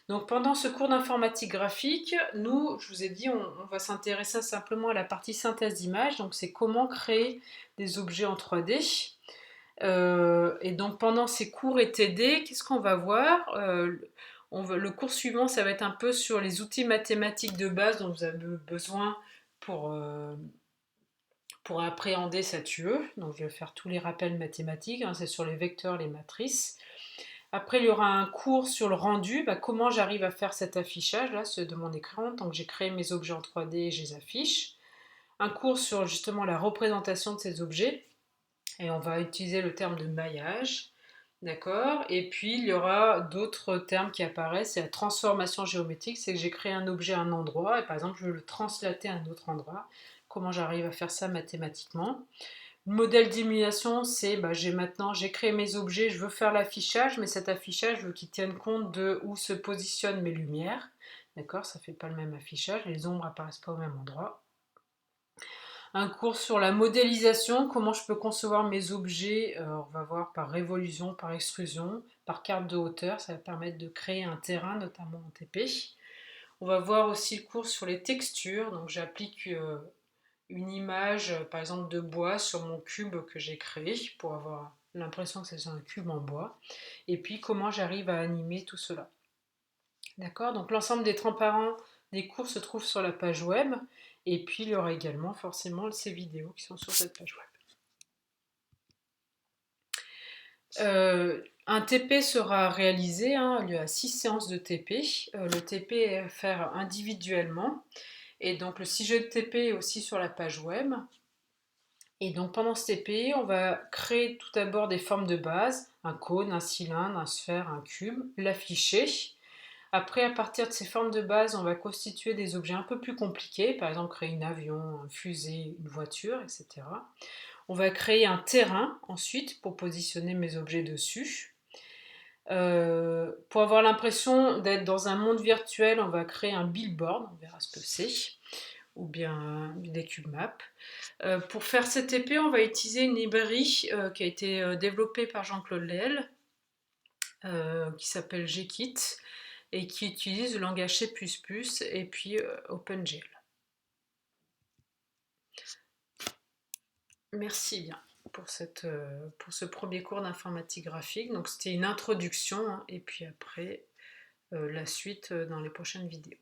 Speaker 1: Donc pendant ce cours d'informatique graphique, nous, je vous ai dit, on va s'intéresser simplement à la partie synthèse d'images, donc c'est comment créer des objets en 3D. Et donc pendant ces cours et TD, qu'est-ce qu'on va voir? Le cours suivant, ça va être un peu sur les outils mathématiques de base dont vous avez besoin pour, euh, pour appréhender cette UE. Donc je vais faire tous les rappels mathématiques, hein, c'est sur les vecteurs, les matrices. Après, il y aura un cours sur le rendu, comment j'arrive à faire cet affichage là, de mon écran, tant que j'ai créé mes objets en 3D et je les affiche. Un cours sur justement la représentation de ces objets, et on va utiliser le terme de maillage. D'accord. Et puis il y aura d'autres termes qui apparaissent, c'est la transformation géométrique, c'est que j'ai créé un objet à un endroit et par exemple je veux le translater à un autre endroit. Comment j'arrive à faire ça mathématiquement? Le modèle d'émulation, c'est j'ai créé mes objets, je veux faire l'affichage, mais cet affichage, je veux qu'il tienne compte de où se positionnent mes lumières. D'accord, ça ne fait pas le même affichage, les ombres apparaissent pas au même endroit. Un cours sur la modélisation, comment je peux concevoir mes objets, on va voir par révolution, par extrusion, par carte de hauteur, ça va permettre de créer un terrain, notamment en TP. On va voir aussi le cours sur les textures, donc j'applique une image, par exemple de bois, sur mon cube que j'ai créé, pour avoir l'impression que c'est un cube en bois, et puis comment j'arrive à animer tout cela. D'accord. Donc l'ensemble des transparents des cours se trouve sur la page web. Et puis il y aura également forcément ces vidéos qui sont sur cette page web. Un TP sera réalisé, hein, il y a 6 séances de TP. Le TP est à faire individuellement. Et donc le sujet de TP est aussi sur la page web. Et donc pendant ce TP, on va créer tout d'abord des formes de base, un cône, un cylindre, un sphère, un cube, l'afficher. Après, à partir de ces formes de base, on va constituer des objets un peu plus compliqués, par exemple créer un avion, une fusée, une voiture, etc. On va créer un terrain ensuite pour positionner mes objets dessus. Pour avoir l'impression d'être dans un monde virtuel, on va créer un billboard, on verra ce que c'est, ou bien des cube maps. Pour faire CTP, on va utiliser une librairie qui a été développée par Jean-Claude Leel, qui s'appelle Gkit et qui utilise le langage C++ et puis OpenGL. Merci bien pour ce premier cours d'informatique graphique. Donc c'était une introduction hein, et puis après la suite dans les prochaines vidéos.